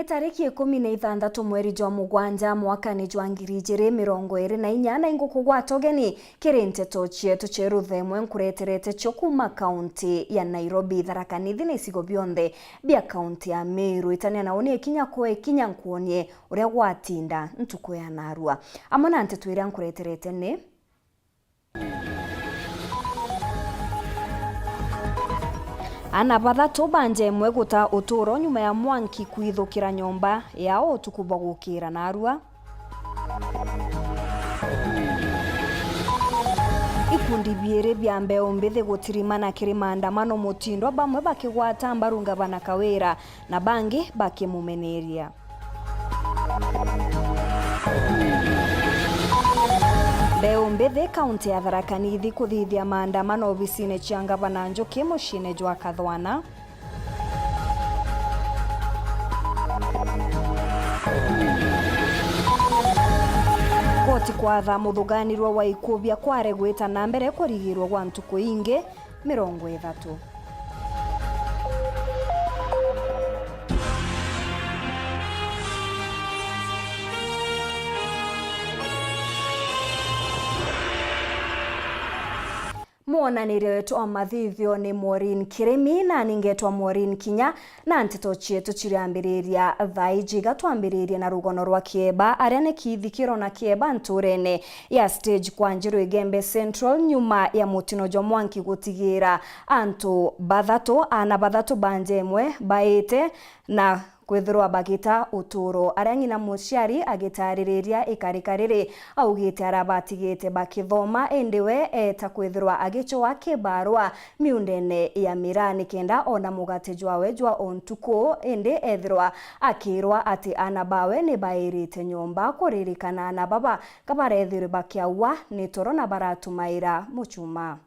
Ni tariki 16 mweri jwa mugwanja mwakani jwa 2024 na ingukugwata ugeni kiri nteto chietu cheru themwe nkureterete cho kuma kaunti ya Nairobi Tharaka Nithi na isigo bionthe bia kaunti ya Meru itania na oni ekinya kwe kinya nkuonie uria gwatinda ntuko ya Narua amona nteto iria nkureterete ni ana bathatu banje mwe guta uturo nyuma ya mwanki kwithukira nyomba yao utuku bwa gukira Narua. Ikundi biere bia mbeo mbithi gutirimana kiri maandamano mutindo bamwe bakigwata mbaru ngavana Kawira na bangi bakimumeneria. Mbeo mbithi kaunti ya Tharaka Nithi kuthithia maandamano obisine cia ngavana Njuki mucine jwa Kathwana. Koti kwatha muthuganirwa wa ikubia kware gwita na mbere kurigirwa gwa ntuku ingi 30. Muonanire wetu wa mathithio ni Maureen Kirimi na ningetwa Maureen Kinya na nteto chietu chiriambiriria thaijiga twambiriria na rugono rwa Kieba aria ni kithikiro na Kieba nturene ya stage kwa Njiru Igembe Central nyuma ya mutino jwa mwanki gutigira antu bathatu banjemwe baite na kwithirwa bagita uturo aria ngina muciari agitaririria ikarikariri augite arabatigite bakithoma endiwe eta kwithirwa agichwa kibarwa miundene ya mirani kenda ona mugate jwawe jwa ontuko ende ethirwa akirwa ati anabawe ni bairite nyomba kuririkana anababa kabarethire bakiawa ni toro na baratumaira muchuma.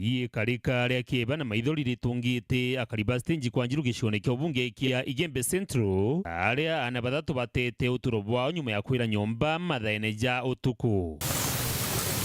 Iye karika ria Kieba na maithori ritungite akariba stage kwa Njiru gicione kia ubunge kia Igembe Central aria ana bathatu batete uturo bwao nyuma ya kwira nyomba mathaene ja utuku.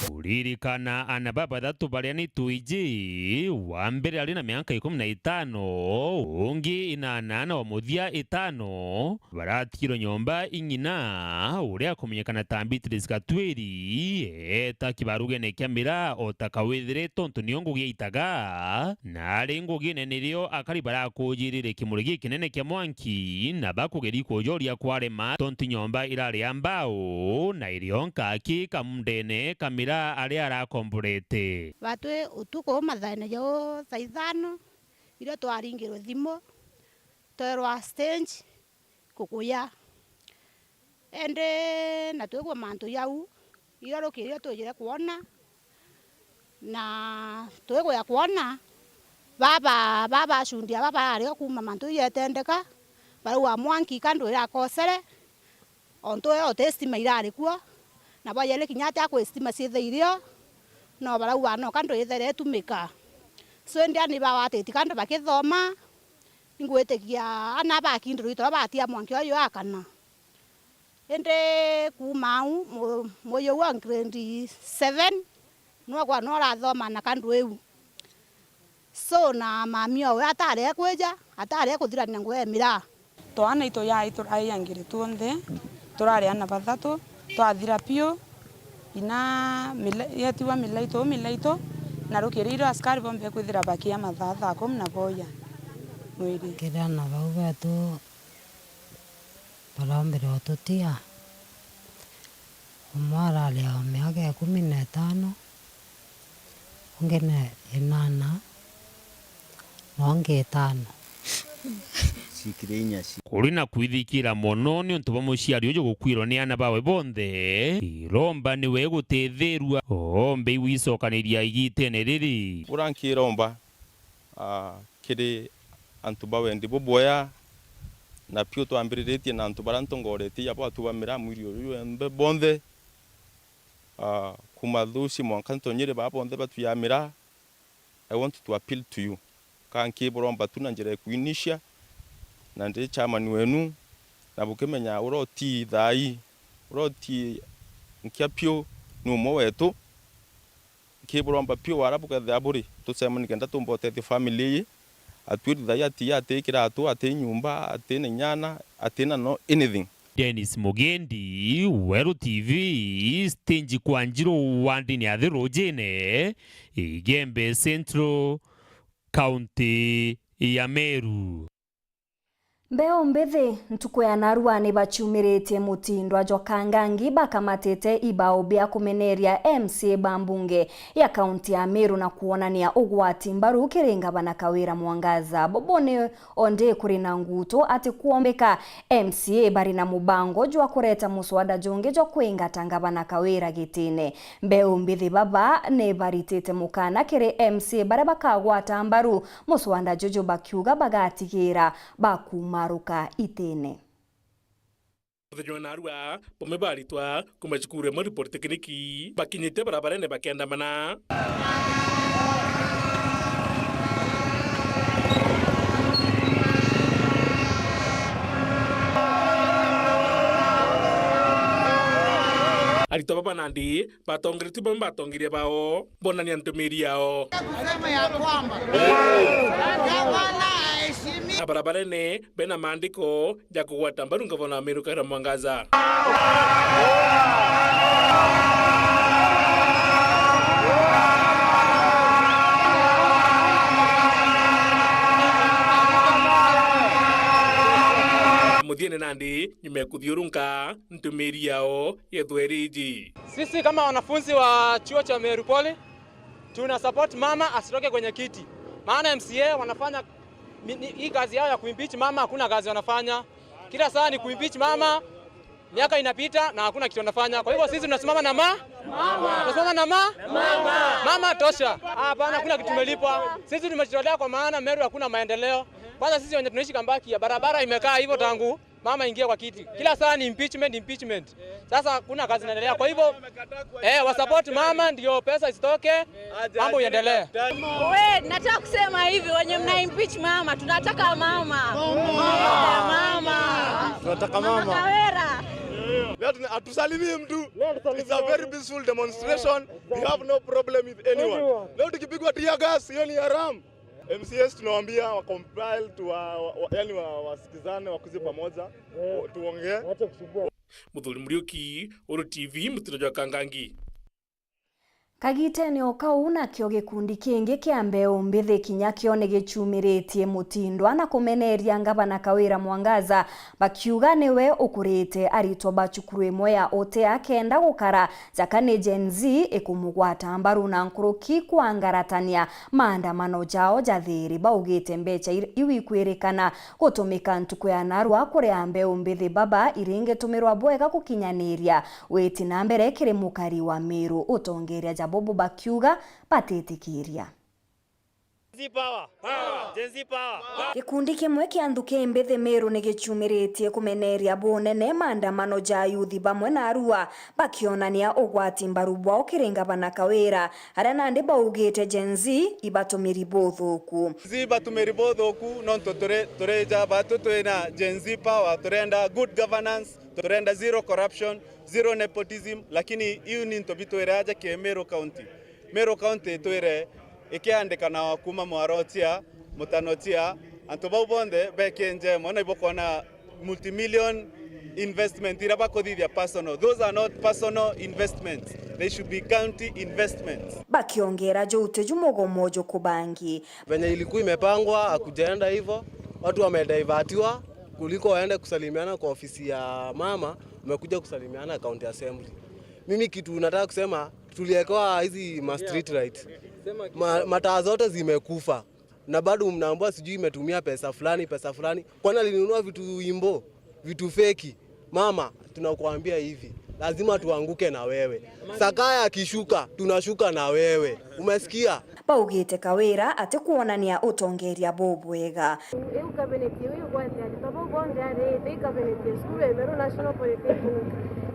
Kuririkana ana bathatu baria ni tuiji wa mbere ari na miaka 15 ungi inana na wa muthia 5 baratikiro nyomba ingina uria kumenyekana ta Beatrice Katweri eta kibarugene kia mira otakawithire tontu ni ngugi itaga na ari ngugi nenerio akari barakujirire kimurigi kinene kia mwanki na bakugeri kujoria kwarema tontu nyomba irari ambao na irionka ki kamundene kamira ari arakomborete batwe utuko mathaene jo thaithano ire twaringirwe thimo twerwa stage kukuya ende na twegwa mantu yau ire rukire tujire kuona na twegwa kuona baba shundia baba ari kuma mantu yetendeka barua mwanki kandu ya kosere onto yo testima irari kuo na bayele kinyata ko estima sitheirio no barauwa no kando ithere tumika so ndiani bawateti kando bakithoma ngwetekia ana bakindu ito batia mwanki oyo akana ende kumau moyo wa grade 7 no kwa no rathoma na kando eu so na mamio atare kweja atare kuthirania ngwe mira twana ito ya ito ayangire tuonde turari ana bathatu twathira pio ina yetiwa milaito na rukiriro askari bombe kwithira bakia mathatha 10 mwiri kirana baubetu barambere otutia umara leo miaka 15 ungene 8 nonge 5 kuri na kwithikira mono ni untu bamuciari ujo gukwirwo ni ana bawe bonthe iromba ni we gutethirwa ombe wisokaniria igitene riri uranki iromba kiri antu bawe ndi boboya na pio twambiriretie na antu baranto ngoreti abo atubamira mwiri uyu mbe bonthe kumathuci mwankanto nyire babonthe batuyamira. I want to appeal to you kanki boromba tunanjire kuinisha na ndi chairman wenu na bukemenya uroti thai uroti nkia pio numo wetu kiburomba pio warabuka thaburi tusemani kenda tumbote the family atwirithagia ati kiratu ati nyumba ati nyana ati no anything. Dennis Mugendi, Weru TV, stingi kwa Njiro wandini ya Rojene, Igembe Central, County ya Meru. Mbeo mbithi ntuku ya narua ni bachumirite mutindwa Jokangangi bakamatite ibao bia kumeneria MCA Bambunge ya kaunti ya Meru na kuonania ugwati mbaru kiringa bana Kawira Mwangaza. Bobone onde kuri na nguto ati kuombeka MCA bari na mubango jwa kureta muswada jonge jwa kuingatanga bana Kawira gitine. Mbeo mbithi baba ne baritete mukana kire MCA bare bakagwata mbaru muswada jojo bakyuga bagatigira maruka itene. Thejona arua pome baritwa kumachukure mo report tekniki bakinyete barabara ne bakenda mana Arito baba nandi batongere tu bomba batongire bao bonani antumiri yao sema ya kwamba barabara ne bena maandiko ya kuwata mbaru ngavana Meru Kawira Mwangaza. Mudiene nandi nimekudhiurunka ntumiri yao yethweriji. Sisi kama wanafunzi wa chuo cha Meru Poly tuna support mama asitoke kwenye kiti. Maana MCA wanafanya hii kazi yao ya kuimpeach mama, hakuna kazi wanafanya. Kila saa ni kuimpeach mama, miaka inapita na hakuna kitu wanafanya. Kwa hivyo sisi tunasimama na mama. Tunasimama na mama tosha. Hapana, hakuna kitu tumelipwa. Sisi tumejitolea kwa maana Meru hakuna maendeleo. Kwanza sisi wenye tunaishi Kambaki ya barabara imekaa hivyo tangu mama ingia kwa kiti. Kila saa ni impeachment. Sasa hakuna kazi inaendelea. Kwa hivyo wa support mama ndio pesa isitoke, mambo iendelee. Wewe nataka kusema hivi, wenye mna impeach mama, tunataka mama. Tunataka mama. Kawira. Leo atusalimie mtu. It's a very peaceful demonstration. We have no problem with anyone. Leo tukipigwa tear gas, hiyo ni haram. MCS tunawaambia wa compile tu yani wasikizane wakuze pamoja tuongee. Muthuri Muriuki, Weru TV, Mutino Jokangangi. Kagitene okauna kyo gikundi kingi kia mbeo mbithi kinya kione gichumiritie mutindwa na kumeneria ngavana Kawira Mwangaza bakiuga niwe ukurite arito bachukuru imwe ya ote akenda gukara jakane Gen Z ikumugwata mbaru na nkuruki kuangaratania maandamano jao jathiri baugite mbecha iwikwirikana gutumika ntuku ya narua kuria mbeo mbithi baba iringe tumirwa bwega kukinyaniria weti na mbere kiri mukari wa Meru utongeria Bobo bakiuga patetikiria. Gen Z power. Gikundi kimwe kia nthuke mbithi Meru ni gichumiritie kumeneria bunene maandamano ja yuthi bamwe na arua bakionania ugwati mbaru bwao kiringa bana Kawira aria nandi baugite Gen Z ibatumiri bothuku. Batumiri bothuku no tureja batu twina Gen Z power, turenda good governance, turenda zero corruption, zero nepotism, lakini hiyo ni ntobitwiraja ke Meru County. Meru County twire ikiandikana wakuma mwarotia mutanotia antobau bonde bekenje mona ibokona multimillion investment irabakodithia personal. Those are not personal investments, they should be county investments. Bakiongera joute jumogomojo kubangi venye ilikuwa imepangwa akujaenda hivyo, watu wamedivertiwa kuliko waende kusalimiana kwa ofisi ya mama, umekuja kusalimiana county assembly. Mimi kitu nataka kusema, tuliwekewa hizi street lights, mataa zote zimekufa na bado mnaambia sijui imetumia pesa fulani. Kwani alinunua vitu imbo, vitu feki? Mama, tunakuambia hivi, lazima tuanguke na wewe. Sakaya akishuka, tunashuka na wewe. Umesikia? Baugite Kawira ati kuonania utongeria bobwega. Eu cabinet eu guarda ali tabo bonde ali dei cabinet skule Meru National Polytechnic.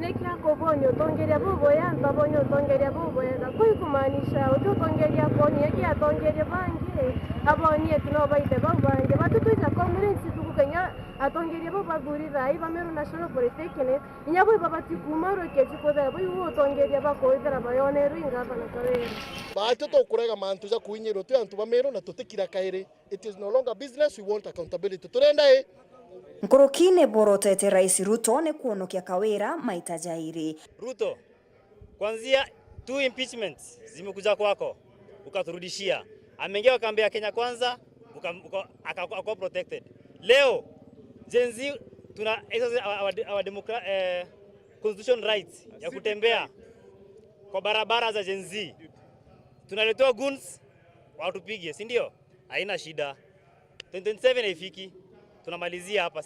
Nekia kobonyo tongeria boboya babonyo tongeria boboya kwa kumaanisha utongeria koni yake atongeria bangi abonye tunobaite bangi batutuza conference tukukenya atongeria bo bathurira iba meru national polytechnic inyabo babati kumaro kechikoda bo iwo tongeria bakoithera bayoneru ingavana kare bato to kurega mantu za kuinyiro tu antu bamero na tutikira kaire. It is no longer business, we want accountability. Turenda Nkurukine borotete Rais Ruto ni kuonokia kawira maita jairi. Ruto, kwanzia 2 impeachments zimekuja kwako ukaturudishia. Ameingia kambi ya Kenya Kwanza akakuwa protected. Leo Gen Z tuna our constitution rights ya kutembea kwa barabara za Gen Z. Tunaletewa guns watupige, si ndio? Haina shida. 2027 haifiki. Tunamalizia hapa.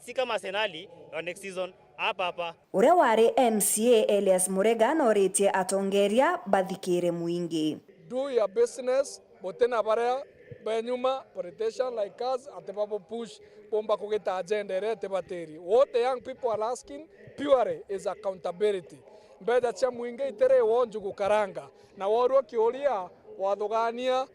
Si kama Arsenal wa next season hapa. Ure wari MCA Elias Murega noretie atongeria bathikire muingi. Do your business, botena bara benyuma politician like us atebabo push bomba kugeta agenda rete bateri. What the young people are asking purely is accountability. Mbeda cha muingi itere wonju gukaranga na woru kioria wathugania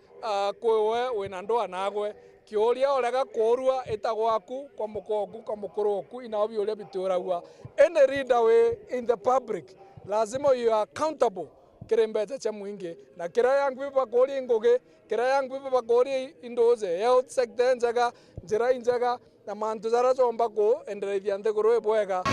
kwewe wenandoa nagwe kioria orega korua etagwaku kwa mukongu kwa mukoroku inaobi oria bituragwa any leader way in the public lazima you are accountable kirembeja cha muingi na kira yangu bakori ngoge kira yangu bakori indoze health sector njira injaga na mantu zara zomba ko endelea ndegoro bwega.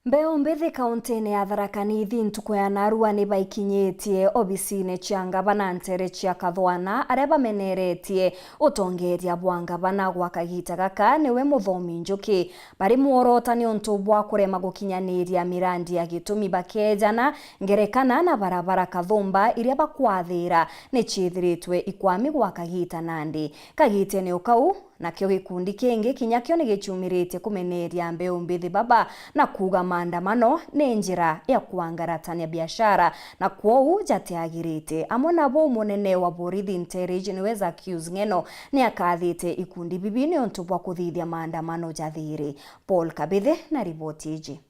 Mbeo mbethi kaunti-ini ya Tharaka Nithi ntuku ya narua ni baikinyetie obisi-ini cia ngavana Ntere cia Kathwana aria bameneretie utongeria bwa ngavana gwa kahinda gaka niwe Muthomi Njuki bari muorotani untu bwa kurema gukinyaniria mirandi ya gitumi bakejana ngerekana na barabara Kathumba iria bakwathira ni ciithiritwe ikwami gwa kahinda Nandi kagite-ini ukau na kio gikundi kingi kinyakio ni gichumirite kumeneria mbeu mbithi baba na kuga maandamano ni njira ya kuangaratania biashara na kwou jatiagirite amwe nabo munene wa borithi Ntere niweza accuse ngeno ni akathite ikundi bibini ontu bwa kuthithia maandamano jathiri. Paul Kabithe na ripoti iji.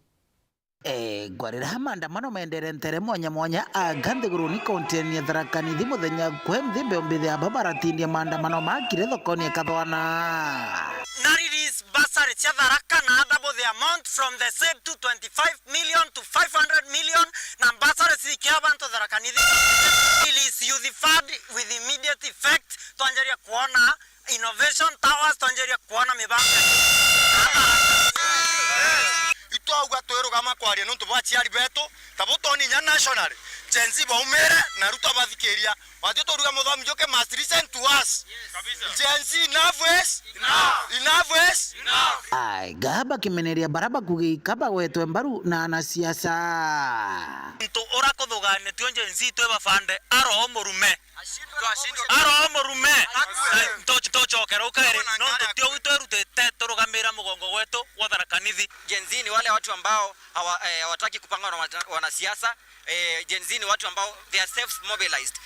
Gwarira maandamano maendere Ntere mwanya aganthiguru ni kaunti ya Tharaka Nithi muthenya kwe mthimbe mbithi ya babaratindia maandamano makire thokoni ya Kathwana. Nariris basari cia Tharaka na double the amount from the said 225 million to 500 million na basari sikia bantu Tharaka Nithi is youth with immediate effect tuanjeria kuona innovation towers tuanjeria kuona mibango itwauga twirugama kwaria nuntu bachiari betu tabutoni nya national Gen Z baumere na Ruto bathikiria watio turuga Muthomi Njuki must listen to us Gen Z enough is gaba kimeneria baraba kugikaba wetwe mbaru na anasiasa ntu ora kuthugane tio Gen Z twe bafande aro murume tochokera ukere no tio witwerutete turugamira mugongo wetu wa Tharaka Nithi. Gen Z ni wale watu ambao hawataki kupanga na wanasiasa. Gen Z ni watu ambao they are self mobilized.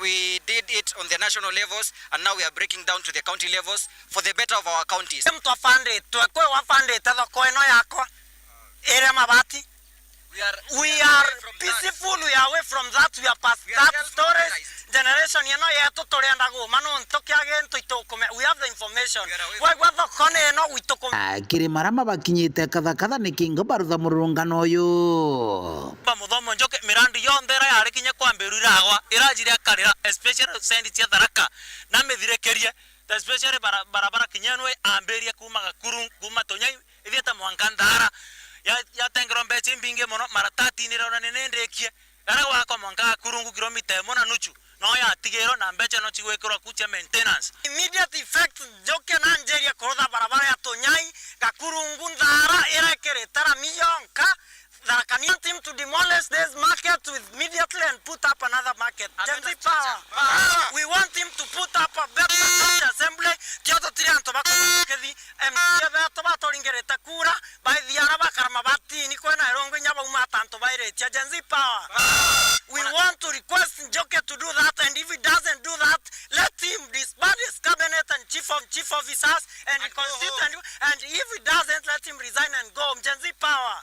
We did it on the national levels and now we are breaking down to the county levels for the better of our counties. Mtu afande twekwe wafande tethoko eno yakwa ere mabati. We are peaceful, we are away from that, we are past that stories. Generation eno yetu turienda gumano ntokiage ntoitokome. We have the information. Wegwa thokone eno witokome. Kiri marama bakinyite katha ni kingo barutha murungano uyu. Muthomi Njuki mirandi yondera yari kinye kwambirira agwa irajire akarira especially sendi cia Tharaka na mithirekerie especially barabara kinyanwe amberia kuma Gakuru kuma Tonyai ithieta Mwankandara ya tengero mbechi mbinge mono mara 13 rona nenendekie ara wako Mwanka Kurungu kilomita 1 na nuchu no ya tigero na mbecha no chigwekero kucha maintenance immediate effect Njuki na Nigeria korotha barabara ya Tonyai Gakurungu Ndara irekere tara millionka Tharaka Nithi team to demolish this market with immediately and put up another market. Gen Z power. We want him to put up a better assembly. Kyoto trianto bakedi MCA to batoringereta kura by the araba karmabati ni kwena erongo nyaba umatanto baire tia Gen Z power. We want to request Njuki to do that, and if he doesn't do that, let him disband his cabinet and chief officers and constituent, and if he doesn't, let him resign and go. Gen Z power.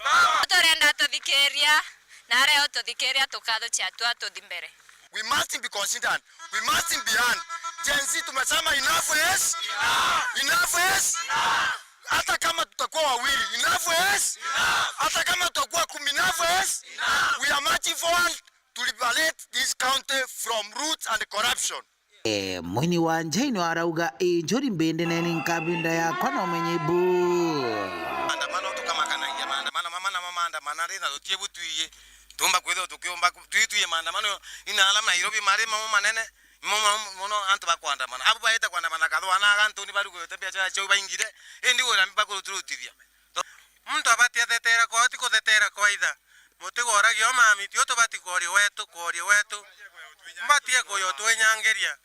Tuthikeria na reo tuthikeria tukatho cia twa tuthi mbere. We must be considered. We must be hand. Jenzi tumesema enough is hata kama tutakuwa wawili enough is hata kama tutakuwa 10 enough is we are marching forward to liberate this county from roots and corruption. Mwini wa njaini warauga njuri mbende neni nkabinda ya kwa na umenyibu maandamano tukamakana ya maandamano mama rena tutiebu tuiye tumba kwedo tukiomba tuituye maandamano ina alama Nairobi mari mama manene mono antu bakwandamana abo baita kwandamana kadwana agantu ni baru kutembea cha baingire ndi wora mbako turutithia muntu abati athetera ko ati ko thetera ko aitha mutigora gyo mami ti oto bati kori wetu mbatie ko yo twenyangeria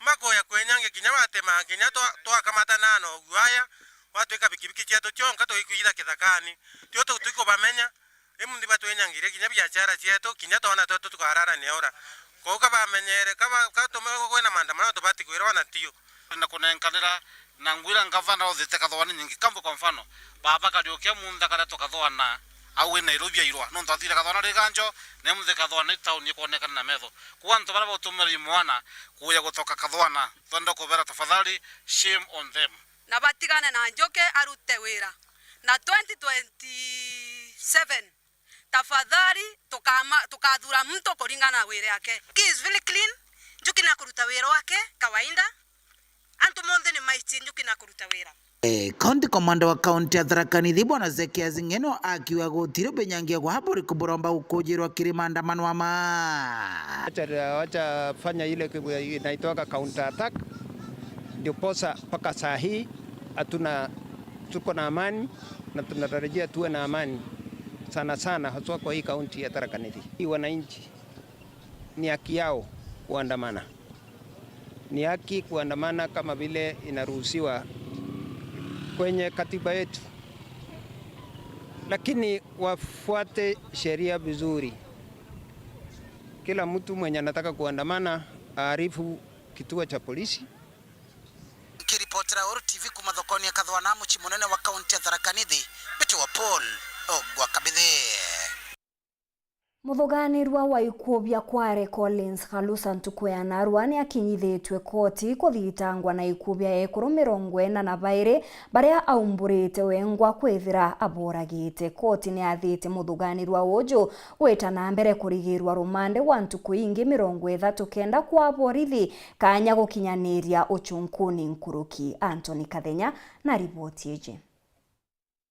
makoya kwenyange kinya batema kinya to akamata nano gwaya watu ikabikibiki cyeto cyonka to ikuira kithakani ti oto tuko bamenya emundi batwenyangire kinya biachara cyeto kinya tona to tukarara ne ora ko kabamenyere katome kwena maandamano to bati kwira wana tio na kunenkanira na ngwira ngavana othete kathwana nyingi kambo kwa mfano baba kadiokia munda kada to kathwana au ena Nairobi irwa no ntathira kathwana riganjo ne muthe kathwana town ikonekana na metho kwanto bara botumeri mwana kuya gutoka kathwana thondo kubera tafadhali shame on them na batigane na njoke arute wira na 2027 tafadhali tukathura mtu kulingana wira yake. He is very clean. Njuki na kuruta wira wake kawaida. Antu monde ni maichi njuki na kuruta wira. County Commander wa County ya Tharaka Nithi Bwana Zekia Zingeno akiwa gutire benyangia kwa habari kuburomba ukujirwa kiri maandamano ama. Acha fanya ile inaitoka counter attack. Ndio posa paka saa hii tuko na amani na tunatarajia tuwe na amani sana haswa kwa hii kaunti ya Tharaka Nithi. Hii wananchi ni haki yao kuandamana. Ni haki kuandamana kama vile inaruhusiwa kwenye katiba yetu. Lakini wafuate sheria vizuri. Kila mtu mwenye anataka kuandamana aarifu kituo cha polisi. Kiripotera Oro TV kumathokoni ya kathwana muchi munene wa kaunti ya Tharaka Nithi Betty wa Paul ogwa kabithe. Muthuganirwa wa ikubya Kware Collins Khalusa Ntukwea Narua ni akinyithitwe koti kuthitangwa na ikubya ekuru 42 baria aumburite wengwa kwithira aboragite. Koti ni athite muthuganirwa uju weta na mbere kurigirwa rumande wa ntuku ingi 39 kwa borithi kanya gukinyaniria uchunkuni nkuruki. Anthony Kathenya na ripoti eje.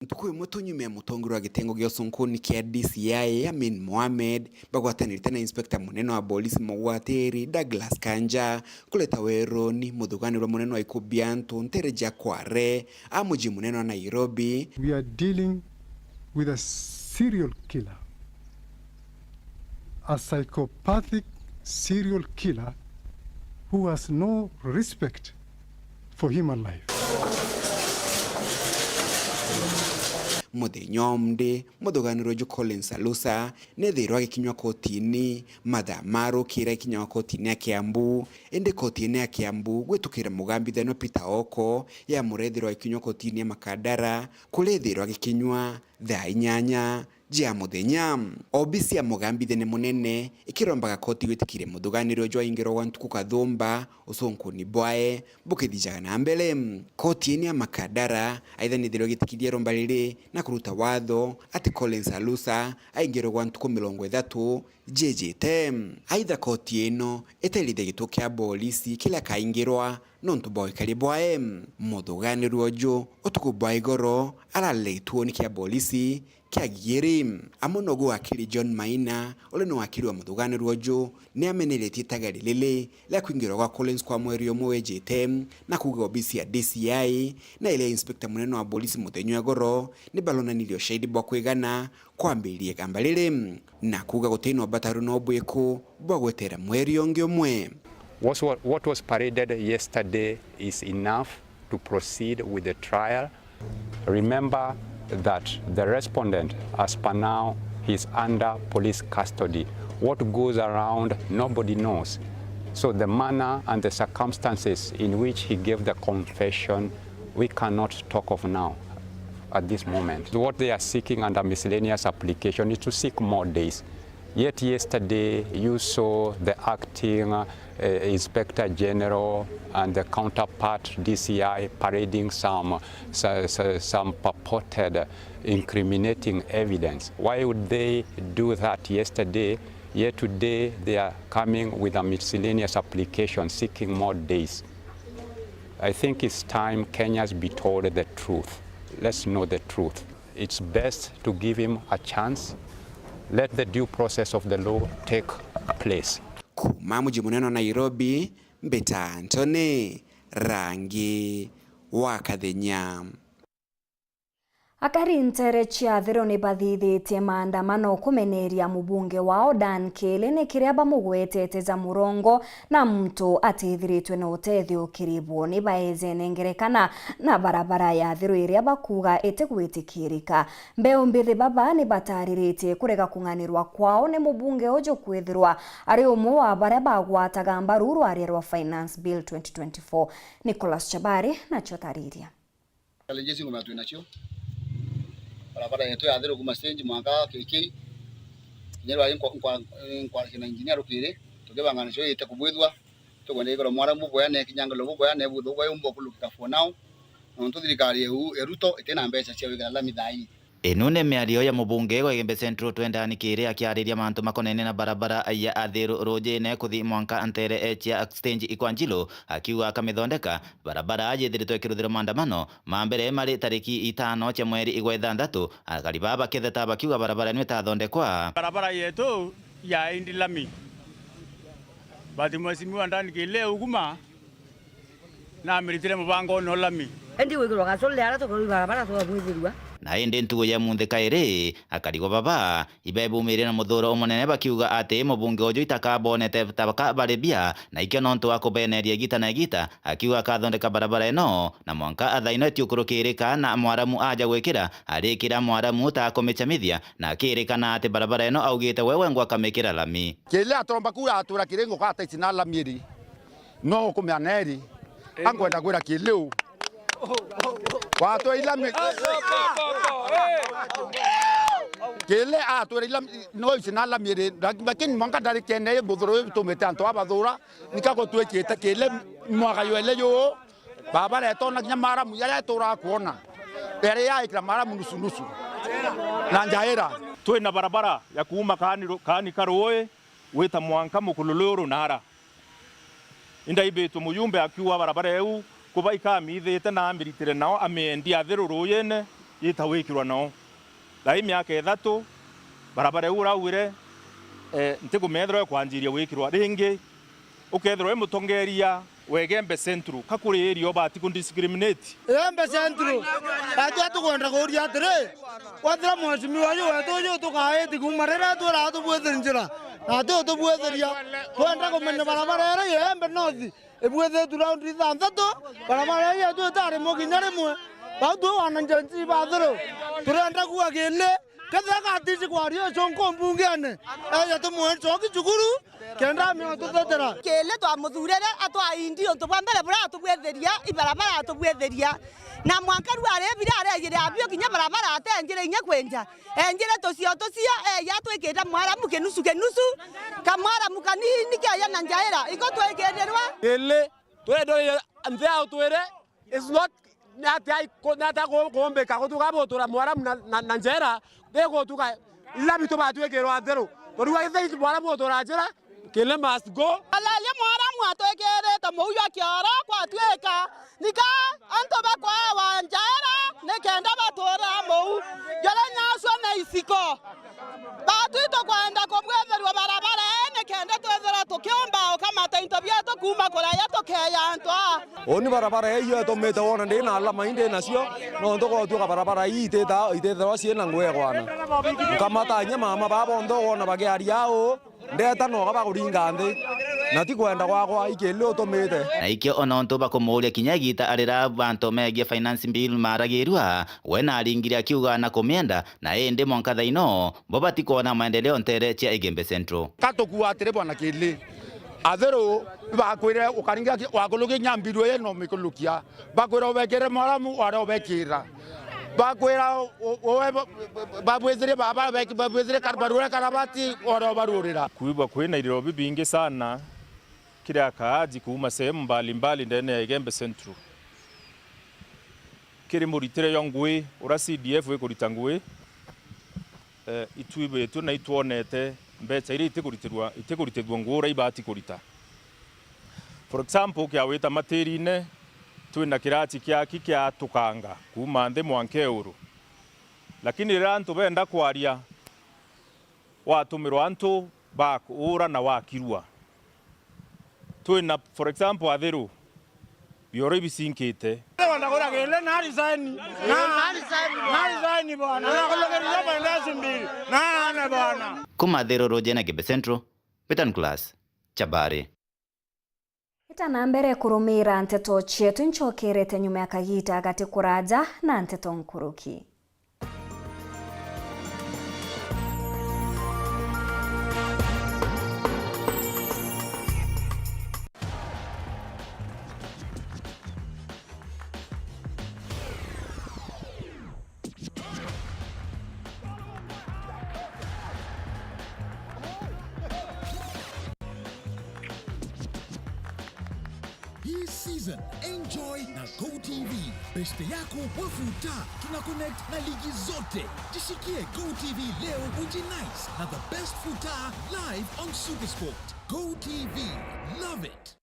Ntukuyu mutunyume mutongoru wa gitengo gya Sonkoni kia DCI Amin Mohamed bagwatanirite na inspector munene wa polisi Mugwateri Douglas Kanja kuleta weroni muthuganirwa munene wa ikubya Ntereja Kware amuji munene wa Nairobi. We are dealing with a serial killer, a psychopathic serial killer who has no respect for human life. Muthenyomde muthuganirwa ju Collins Khalusa nethirwa gikinywa kotini mathamaro kira gikinywa kotini ya Kiambu ende kotini ya Kiambu gwitukira mugambithano Peter Oko ya murethirwa gikinywa kotini ya Makadara kulethirwa gikinywa thaa 8 jia muthenya. Obisi ya mugambithane munene ikirombaga koti gwitikire muthuganirwa jwa ingiro wa ntuku kathumba usonkoni bwae bukithijaga na mbele. Koti ya Makadara aitha nithirwa gitikirie romba riri na kuruta watho ati Collins Khalusa aingiro wa ntuku 30 jejete. Aitha koti ino etelithe gituo kia polisi kila kaingirwa nontu boy kalibwae. Muthuganirwa uju utuku bwa igoro araletwo ni kia polisi kia gigiri. Amonogu wakili John Maina ole no wakili wa muthuganirwa uju ni ameneretie tagari lili la kuingirwa kwa Collins kwa mweri omwe wejete na kuga obisi ya DCI na ile inspector munene wa polisi Muthenywa Goro ni balona nilio shahidi bwa kwigana kwambirie gamba lili na kuga gutino bataru no bweko bwa gwetera mweri onge omwe. What was paraded yesterday is enough to proceed with the trial. Remember that the respondent, as per now, is under police custody. What goes around, nobody knows. So the manner and the circumstances in which he gave the confession, we cannot talk of now at this moment. What they are seeking under miscellaneous application is to seek more days. Yet yesterday you saw the acting Inspector General and the counterpart DCI parading some purported incriminating evidence. Why would they do that yesterday? Yet today they are coming with a miscellaneous application seeking more days. I think it's time Kenyans be told the truth. Let's know the truth. It's best to give him a chance. Let the due process of the law take place. Kuma mji munene wa Nairobi, Mbeta Antony, Rangi wa Kathenya. Akari ntere chiathiro ni bathithitie maandamano kumeneria mubunge wao Dan Kele ni kiria bamugwetete za murongo na mtu atithiritwe na utethio kiribwo ni baeze nengerekana na barabara ya thiro iria bakuga itigwitikirika. Mbeu mbithi baba ni batariritie kurega kunganirwa kwao ni mubunge ojo kwithirwa ari umwe wa baria bagwataga mbaru rwaria rwa Finance Bill 2024. Nicholas Chabari na chotariria. Kalejezi ngomatu inacho barabara yetu ya thero kuma stage mwaka kiki nyero ayi kwa kina engineer ukire tukebangana cyo yete kubwithwa tugonde igoro mwara muboya ne kinyangalo muboya ne butho kwa yumbo kuluka for now nonto thirikari eruto itena mbeca cia wigara la mithai. Ino nĩ mĩario ya mũbunge wa Gembe Central Twendani Kĩrĩ akĩarĩria mantu makonene na barabara ya Athiru Rũjĩne kuthi Mwanka Antere cia stage Ikwanjilo akiuga akamĩthondeka barabara yethiritwo ĩkĩrũthĩrwo maandamano ma mbere marĩ tarĩki 5 cia mweri wa 6 akariba baketheta bakiuga barabara nĩ ĩtathondekwa. Barabara yetu ya indi lami bati mheshimiwa Ndani Kĩrĩ uguma na mĩritire mũbango no lami endi wĩkĩrwo gacũrĩ ara tũkũrũga barabara twabwĩthirwa na ende ntugo ya Munthe Kaĩrĩ akarigwo baba ibebumire na muthuro munene bakiuga ati mubunge ojo itakabonete tabaka baribia na ikio nonto akubeneria gita na gita akiuga akathondeka barabara ino na Mwanka athaino etiukurukirika na mwaramu aja gwikira arikira mwaramu ta kumichamithia na akirikana ati barabara ino augite wewe ngwa kamikira lami kile atomba kura atura kirengo kata itina lamiri no kumianeri angwenda kwira kileu watu ilami kele atu ilam no isinala mire lakini Mwanka dari kene budro tumete anto abathura nikako twekete kele mwaka yele yo baba leto na nyamara muyale tura kuona ere ya ikra mara nusu nusu na njaira twina barabara ya kuuma kani karoe weta Mwanka mukululuru nara inda ibetu muyumbe akiwa barabara eu kuba ikamithite na mbiritire nao amendia Athiru Rũjĩne yitawikirwa nao lai miaka 3 barabara ura wire ntigumethero kwanjiria wikirwa ringi ukethero mutongeria wegembe Central kakuri area bati ku discriminate Gembe Central atu kwenda kuria atire wathira mheshimiwa wetu tukaeti kumarera twara tubwethinjira atu tubwetheria twenda kumenya barabara ira Gembe North ebwethe turaundi thanthatu barabara yetu itari mukinya rimwe batu wananjanji bathiro turenda kuwa kile kathaka atisi kwario chonko mbungene ya tumwencho kichukuru kenda mi tutotera kile twa muthurere atwa indi onto bambere bura tubwetheria ibarabara atubwetheria na Mwanka rware bira arejire abio kinya barabara atenjire inya kwenja enjire tocio ya twikita mwaramu kenusu kamwara mukanini kya na njaira iko twekererwa kile twedo anthea twere is not nata kombe ka kutuka botura mwaramu na njera dego tuka labi to batwekerwa Athiru toruga githei mwaramu botura njera kile must go alalia mwaramu atwekerete muyo kiara kwa tweka nika anto bakwa wa njera nekenda batora mou yale nyaswa na isiko batu to kwenda kubwetherwa barabara nekenda twethera tukiomba kama taintobia to kuma kora ya tokeya antwa oni barabara hiyo tomete wona ndina alama inde nacio no ndoko tuka barabara itethera ciena ngwe kwana kamata nyama mama babo ndo wona bagiaria yao ndeta no gaba kuringa nthi na ti kwenda gwakwa ikele utumite na ikio ononto bakumuria kinya gita arira bantu megie Finance Bill maragirwa wena aringire akiuga na kumienda na ende Mwanka thaino bobati kuona maendeleo ntere cia Gembe Central katokuwa atire bwana kile Athiru bakwire ukaringa wakuluki nyambirwe no mikulukia bakwire obekere mwaramu ware obekira bakwira owe babwezire baba babwezire karbarura karabati oro barurira kuibwa kwina Nairobi bingi sana kila kaaji kuuma sehemu mbalimbali ndani ya Igembe Central kiri muritire yongwe ura CDF we kuritangwe itwibe tu na itwonete mbeca iri iteguritirwa ngura ibati kurita. For example kya weta materine twina kirati kya tukanga kuma nde mwankeuru lakini rantu benda kwaria watumirwa antu bakura na wakirwa twina for example Athiru biore bisinkite wanakora gele na resign bwana na kologeria banda simbili na bwana kuma Athiru Rojena Igembe Central Peter Class Chabari. Itana mbere kurumira nteto chetu nchokerete nyuma ya kagita gati kuraja na nteto nkuruki. Season enjoy na GoTV. Beste yako wafuta. Tuna connect na ligi zote. Jishikie GoTV leo ujinice na the best futa live on SuperSport. GoTV, love it.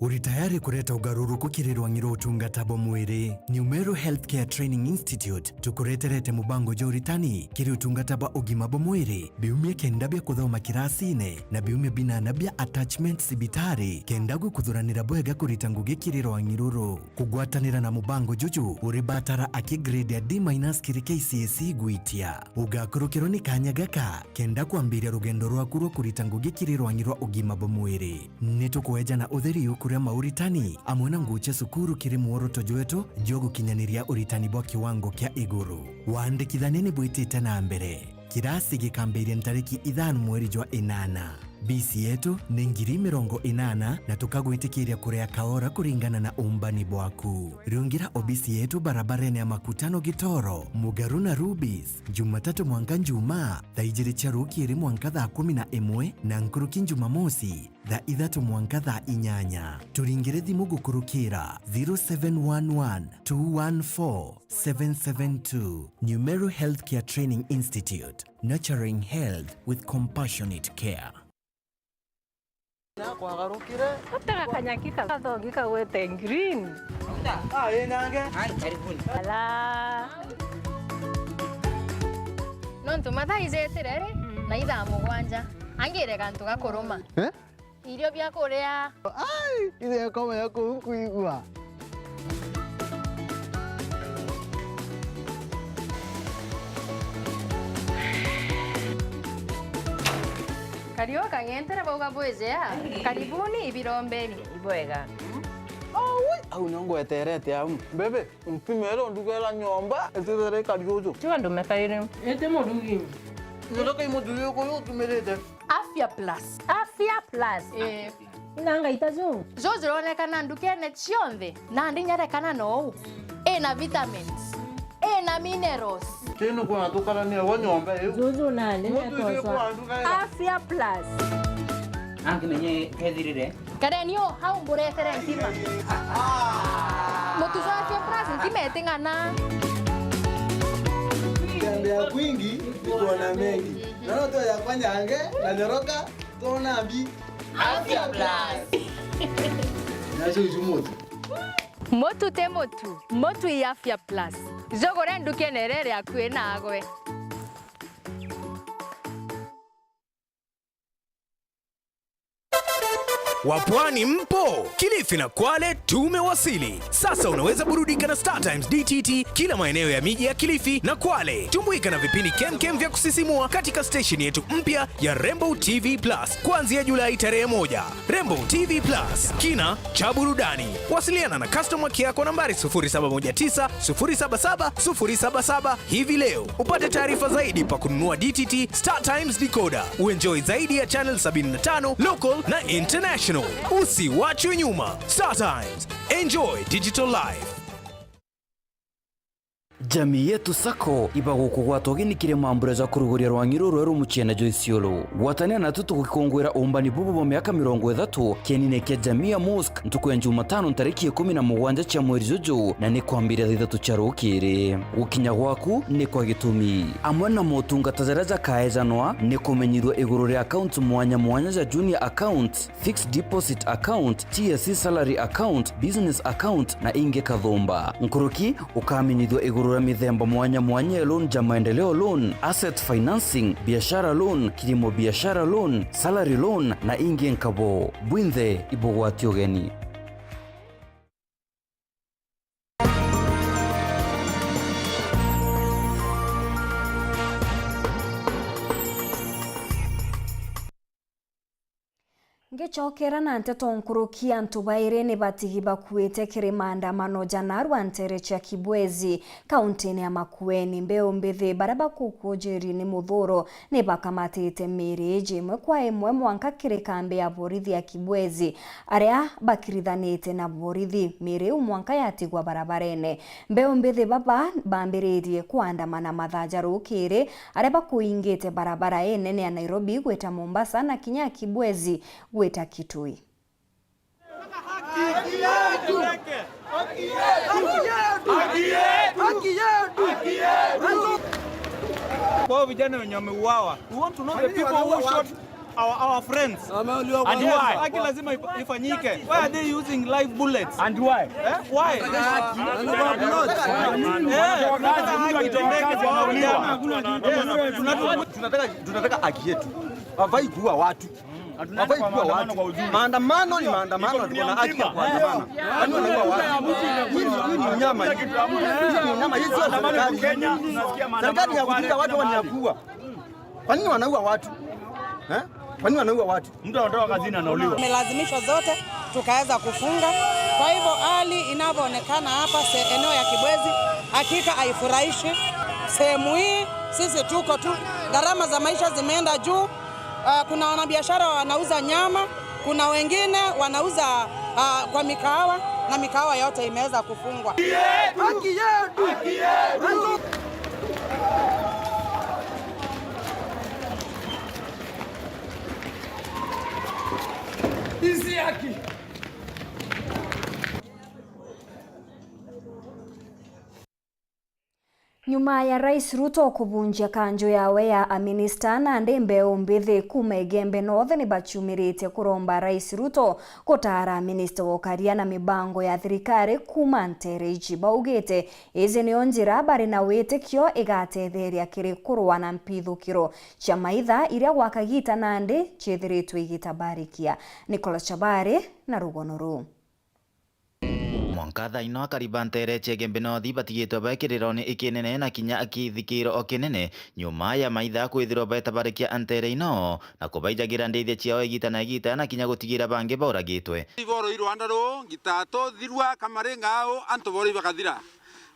Uri tayari kureta ugaruruku kirirwangiro utungata bo mwiri? Numero Healthcare Training Institute tukureterete mubango joritani kiri utungata ba ugima bo mwiri biumye kenda bya kuthoma kirasine na biumye binana bya attachment sibitari kenda gukuthuranira bwega kuritanguge kirirwangiruru kugwatanira na mubango juju uri batara aki grade ya D- kiri KCSE gwitia ugakurukiro ni kanya gaka kenda kuambiria rugendo rwaku rwo kuritanguge kirirwangirwa ugima bo mwiri nitukueja na utheri kuria mauritani amwena nguche sukuru kiri muoroto jwetu jogo kinyaniria uritani bwa kiwango kya iguru waandikithaneni bwitite na mbere kirasi gikambiria ntariki 5 mweri jwa 8 BC yetu ni 80 na tukagwitikiria kurea kaora kuringana na umbani bwaku. Riungira obisi yetu barabarene ya Makutano Gitoro, Mugaru na Rubis, Jumatatu mwanka njuma, thaijiri charukiri mwanka thaa 11 na nkuruki Jumamosi, thaa 3 mwanka thaa 8. Turingire thimu gukurukira 0711 214 772. Numero Healthcare Training Institute, nurturing health with compassionate care. Kwa garukire Utaka kanyakika kathongika wete green. Nange karibuni. Ala. Nontu mathaizetirere na ithaa mugwanja angire kantu gakuruma. Irio bya kuria. Ile kama yako kuigwa. Kario kangentere bauga bwezea. Karibuni ibirombeni ibwega. Au nyongo eterete au bebe mpimero ndugela nyomba etere kariojo. Tiwa ndo mekaire. Ete modungi. Ndoka imoduyo ko yo tumerete. Afya Plus. Afya Plus. Inanga itazo. Zo zironekana ndukene cionthe na ndinyarekana no. Na vitamins. Na minerals. Teno kwa tukana ni wa nyomba yo. Zuzu nane netoswa. Afya Plus. Anki menye kethirire. Karenio hau mburetere ntima. Mutuzo Afya Plus ntima etingana. Tembea kwingi kuona mengi. Naona to ya kwanyange na nyoroka tona bi Afya Plus. Nacho jumoto. Motu te motu. Motu ya Afya Plus. Zogore ndukenerere akwe nagwe. Wapwani mpo? Kilifi na Kwale tumewasili. Sasa unaweza burudika na Star Times DTT kila maeneo ya miji ya Kilifi na Kwale. Tumbuika na vipindi kemkem vya kusisimua katika station yetu mpya ya Rainbow TV Plus kuanzia Julai tarehe 1. Rainbow TV Plus, kina cha burudani. Wasiliana na customer care kwa nambari 0719 077 077 hivi leo. Upate taarifa zaidi pa kununua DTT Star Times decoder. Uenjoy zaidi ya channel 75 local na international. Usiwachwe nyuma. Star Times. Enjoy digital life. Jamii Yetu Sacco ibaguko gwatogini kire mambure za kuruguria rwangiro rweru muchene Joisiolo gwatania na tutu gukongwera umbani bubu bo miaka 30 kenine kia jamii ya Mosque ntukwe Jumatano tariki 17 cha mwezi Juju na ni kwambira thithatu cha rukiri ukinya gwaku ni kwa gitumi amwe na motungata zaraja kaezanwa ni kumenyirwa iguru ria account mwanya za junior account, fixed deposit account, TSC salary account, business account na inge kathomba nkuruki ukamenyirwa iguru mithemba mwanya loan ja maendeleo loan, asset financing, biashara loan, kilimo biashara loan, salary loan na ingi nkabo bwinthe ibogwati ogeni. Ngechokera na nteto nkuruki antu baire ni batigi bakuite kiri maandamano janaru antere cha Kibwezi kauntini ya Makueni mbeo mbithi baraba kukujiri ni muthuro ni bakamatite miriji imwe kwa imwe mwanka kiri kambi ya borithi ya Kibwezi aria bakirithanite na borithi miriu mwanka yatigwa barabarene mbeo mbithi baba bambiririe kuandamana mathaja rukiri aria bakuingite barabara enene ya Nairobi gweta Mombasa na kinya Kibwezi gweta Kitui. Kwa vijana wenye wameuawa, we want to know the people who shot our friends. And why? Haki lazima ifanyike. Why are they using live bullets? And why? Why? Tunataka haki yetu. Hawafai kuua watu. Hawafai kuua watu. Maandamano ni maandamano, tuko na haki ya kuandamana. Watu wanaua watu. Hii ni unyama. Hii ni unyama. Hii sio serikali. Serikali ya kulinda watu wanaua. Kwa nini wanaua watu? Kwa nini wanaua watu? Mtu anatoka kazini anauliwa. Tumelazimishwa zote tukaweza kufunga. Kwa hivyo hali inavyoonekana hapa eneo ya Kibwezi hakika haifurahishi. Sehemu hii sisi tuko tu, gharama za maisha zimeenda juu. Kuna wanabiashara wanauza nyama, kuna wengine wanauza kwa mikahawa na mikahawa yote imeweza kufungwa. Haki yetu! Haki yetu! Hizi haki. Nyuma ya Rais Ruto kubunjia kanjo yawe ya minister na mbeo mbithi kuma Igembe North ni bachumirite kuromba Rais Ruto kutara minister wokaria na mibango ya thirikari kuma ntere ichi baugite izi ni onjira bari na witikio igatetheria kiri kurwa na mpithukiro cha maitha iria gwakagita nandi chithiritwe igitabarikia. Nicholas Chabari na Rugonoru. Mwankatha ino akariba ntere cha Igembe North batigitwe bekiriro ni ikinene na kinya akithikiro okinene nyuma ya maitha kwithirwo betabarikia antere ino na kubaijagira ndithia ciao igita na kinya gutigira bangi bauragitwe iboro irwanda ro gitato thirwa kamarenga ao anto bori bakathira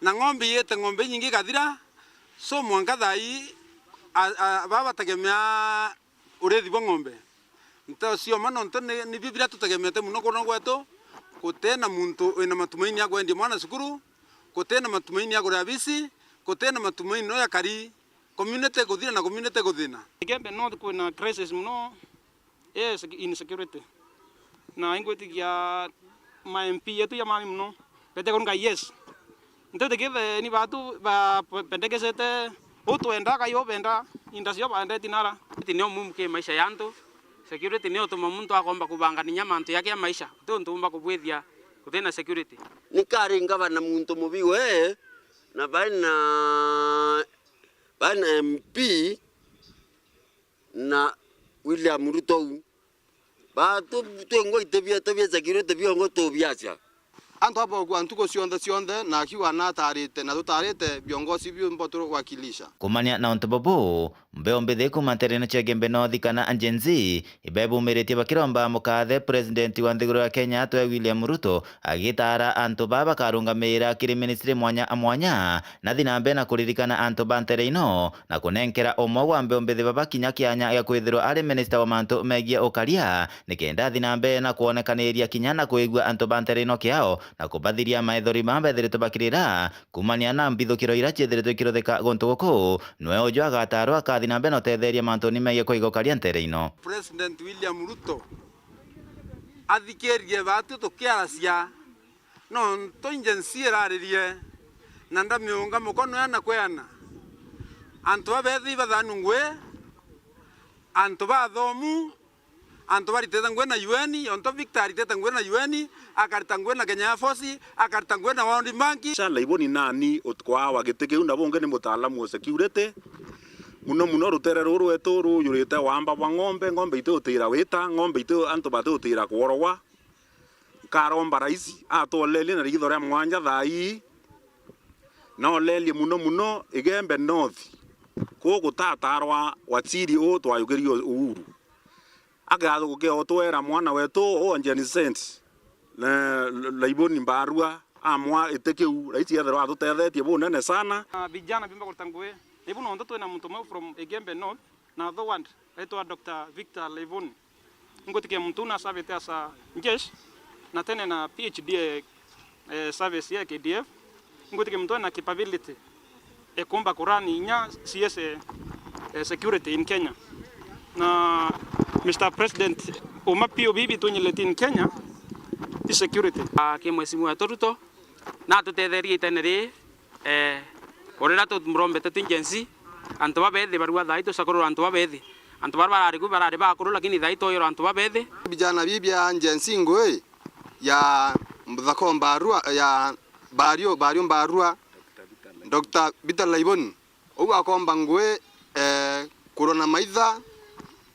na ng'ombe yete ng'ombe nyingi kathira so Mwankatha baba tagemea urethi bo ng'ombe nto sio mano nto ni bibira tutagemete muno kono gwetu kutena muntu ina matumaini ya kwenda mwana sukuru kutena matumaini ya kuria bisi kutena matumaini no ya kari community kuthina na community kuthina. Igembe North kuna crisis muno yes insecurity na ingwetikia ma MP yetu ya mami muno pete konga yes ntote give ni batu ba pendekesete utwenda kayo benda indasio bande tinara tinio mumke maisha yanto security ni utuma muntu akomba kubangania mantu yake ya maisha tuntumba kubwithia kuthina security nikari ngavana muntu mubiwe na bana MP na William Ruto batu twengo itebia security biongo tobiacha antu hapo kwa ntuko sionde na kiwa na tarite na tutarite viongozi bio mboto wakilisha kumania na ontobobo mbeo mbithi kuma ntere cha Igembe North kana Angenzi ibebu merete bakiromba mukathe president wa nthiguru ya Kenya atwe William Ruto agitara antu baba karungamira kiri ministry mwanya na thinambe na kuririkana antu bantere ino na kunenkera omwe wa mbeo mbithi baba kinya kianya ya kwithirwo ari minister wa mantu megie ukaria nikenda thinambe na kuonekaniria kinya na kuigua antu bantere ino kiao na kubathiria maithori mambethiritwe bakirira kumania na mbithukiro ira ciethiritwe ikiruthika guntu guku nwe ujo agatarwo akathi na mbere utetheria mantuni megie kuigokaria ntere ino. President William Ruto athikirie batu tukiaracia no toinjensi iraririe na ndamiunga mukono yana kweana antu abethi bathanu ngwe antu bathomu antu bariteta ngwe na UN onto Victor riteta ngwe na UN akarita ngwe na Kenya Force akarita ngwe na World Bank sala iboni nani otkwa wagiteke una bonge ni mutaalamu wa security muno rutere ruru eto ruyurite wamba wa ng'ombe ite utira wita ng'ombe ite antu bate utira kworwa karomba raisi atolele na rigithore mwanja thai no lele muno igembe north ko gutatarwa watiri o twayugerio uhuru agathå gå kä otwera mwana wetu onjeni cent na iboni mbarua amwa itekiu raisi yethero atutethetie bunene sana vijana bimba kurtangwe ibu no ndoto na mtu from Egembe North na the one aitwa Dr. Victor Levon ngotike mtu na savete asa njesh na tena na PhD service ya KDF ngotike mtu na capability komba Qurani nya CS security in Kenya na Mr. President umapio bibi tunyeleti in Kenya the security ke mwesimu atoruto na tutetherie itenere orera tu mrombe tu injensi antu babethe barua thaito sakoro antu babethe antu barari ku barari bakuru lakini thaito yoro antu babethe bijana bibia injensi ngwe ya mbakomba barua ya bario barua Dr. Vital Laibon ugu akomba ngwe corona maitha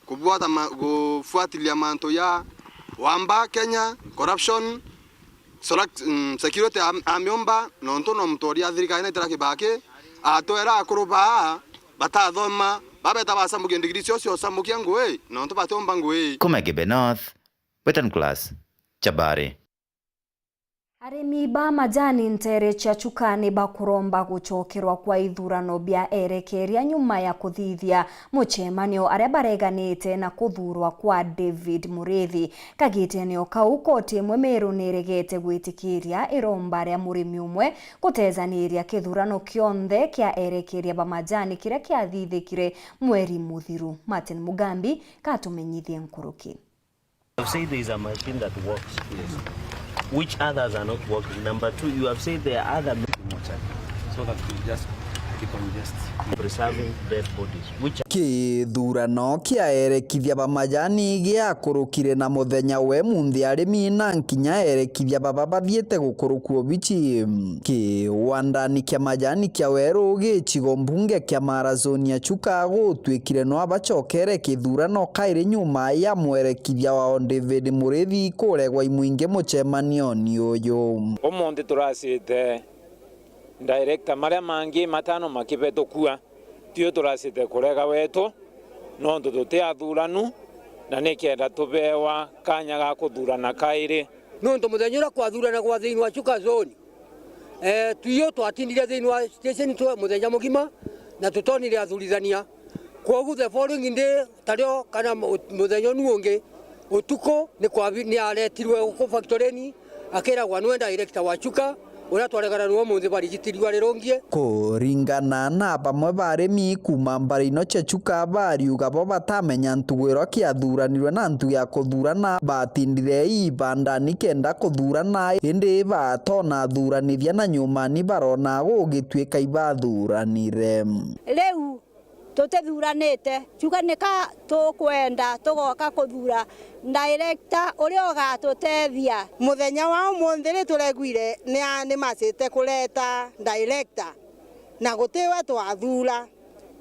kubuata kufuatilia manto ya wamba Kenya corruption security amiomba nontono mtoria thirikari na itaraki bake atwera akuruba batathoma babeta basambukia ndigiri cio sambukia ngwe nonto batomba ngwe Kumegebe North Western Class Chabari. Arimi ba majani ntere cia chukani bakuromba gucokerwa kwa ithurano bia erekeria nyuma ya kuthithia muchemanio aria bareganite na kuthurwa kwa David Murithi kagitenio kau koti imwe meru niregete gwitikiria iromba ria murimi umwe gutezaniria kithurano kionthe kia erekeria ba majani kiria kiathithikire mweri muthiru. Martin Mugambi katumenyithie nkuruki. I've said there is a machine that works, which others are not working. Number two, you have said there are other so that we just keep on just preserving dead bodies. Which kithurano kia erekithia ba majani gia kurukire na muthenya we munthi arimi na nkinya erekithia baba bathiete gukurukwo bichi ki wandani kia majani kia weru gichigo mbunge kia Marazonia Chuka gutwikire no abachokere kithurano kaire nyuma ya mwerekithia wa David Murithi kuregwa imwinge muchemanio ni uyu omonde turasite director maria mangi matano makibetokua tio turasite kurega wetu no ndututi athuranu na nikenda tubewa kanya ga kuthurana kaire no ndo muthenyura kwathurana kwa thiini wa Chuka zone tuyo twatindire thiini wa station tu muthenya mugima na tutonire athurithania kogu the following day tario kana muthenya nuonge utuko ni aretirwe ku factory akera gwa no director wa Chuka ura twaregana no munthi barigitirirwa rirongie kuringana na bamwe barimi kuma mbarino Chuka bariuga bo batamenya ntugwiro kiathuranirwe na ntu ya kuthurana batindire ibandani kenda kuthurana indi batona thuranithia na nyuma ni barona gugitwika ibathuranire riu tutithuranite Chuka nika tukwenda tugoka kuthura director uria ugatutethia muthenya wa umuthi ri tureguire ni macite kureta director na gutiwe twathura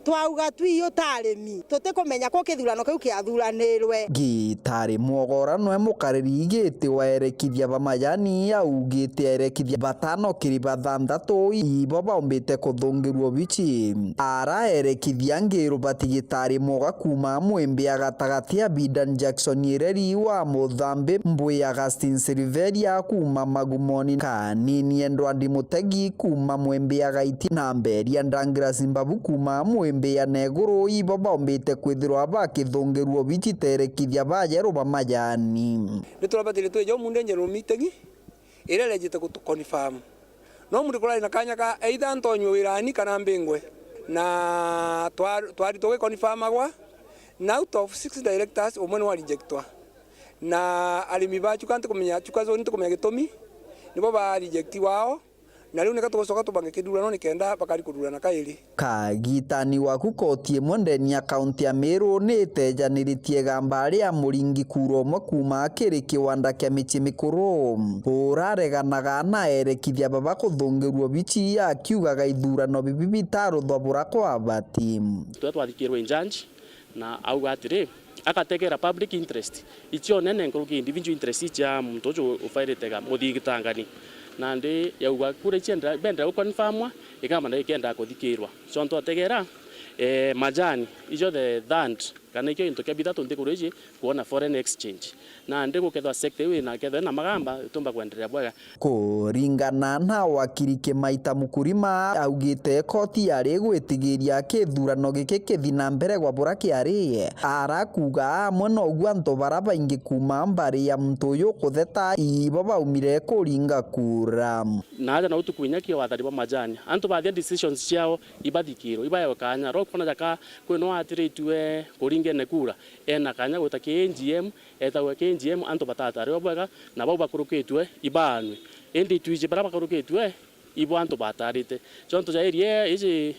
twauga twiyo tarimi tutikumenya ko kithurano kiu kiathuranirwe gitari mwogora no mukariri giti waerekithia ba majani augite erekithia batano kiri bathandatu ibo baombite kuthungirwo bichi ara erekithia ngiru batigitari mwoga kuma mwembe agatagati ya Bidan Jackson Ireri wa Muthambi Mbui Augustine Silveria kuma Magumoni kanini Endwandi Mutegi kuma mwembe agaiti na Mberia Ndangira Zimbabwe kuma mwembe ya neguru ibo baombite kwithirwa bakithungirwo bichi terekithia bajero ba majani niturabatire twejo munde njero mitegi ire legite kutu confirm no muri kula ina kanya ka either antonyo wirani kana mbingwe na twari toge confirm agwa na out of 6 directors omwe wa rejectwa na alimi bacu kante kumenya chukazo nito kumenya gitomi nibo ba reject wao na riu nikatugocoka tubange kidurano nikenda bakari kudurana kairi kagitani waku koti mwendeni akaunti ya Meru nitejaniritie gamba ria muringi kuro mwe kuma kiri kiwanda kia michi mikuru urareganaga na erekithia baba kuthungiruo bichi akiugaga ithurano bibi bitaruthobora kwa bati twathikirwe injanji na auga atiri akategera public interest icho nene nguruki individual interest ya muntu ucio ufairite muthigitangani na ndi yauga kure chenda benda ukonfirmwa ikama na ikenda kuthikirwa so ntotegera majani ijo the land kana ikyo into kia bithatu ndikureje kuona foreign exchange na ndi gukethwa sector we na ketha na magamba tumba kwendelea bwega kuringana na wakiri Kimaita Mukurima augite koti yari gwitigiria kithurano giki kithina mbere gwa bura kiari arakuga amwe no gwa ntobara baingi kuma mbari ya mtuyu kutheta ibo baumire kuringa kura na aja na utukunya kia wathari wa majani antu bathia decisions ciao ibathikiro ibayo kanya ro kona jaka kwino atiritwe kuringene kura ena kanya gutaki NGM etagwe KNGM antu batata rio bwega na bau bakurukitwe ibanwe endi tuije bara bakurukitwe ibo antu batarite chonto ja area ici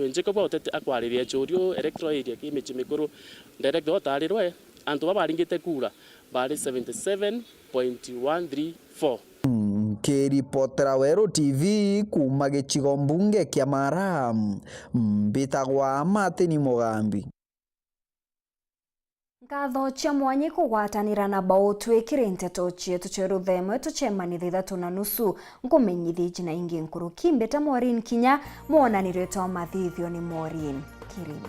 njeko bote akwariria chorio electro area kimichi mikuru direct otarirwe antu babaringite kura bari 77.134 Kiripotera Weru TV kuma gicigo mbunge kia Mara mbitagwa Martin Mugambi Ngatho cia mwanyi kugwatanira na bao twikire nteto cietu ceru themwe tucemanithia 3:30 ngumenyithia jina ingi nkuru kimbeta Maureen Kinya mwonanire to mathithio ni Maureen Kirimi.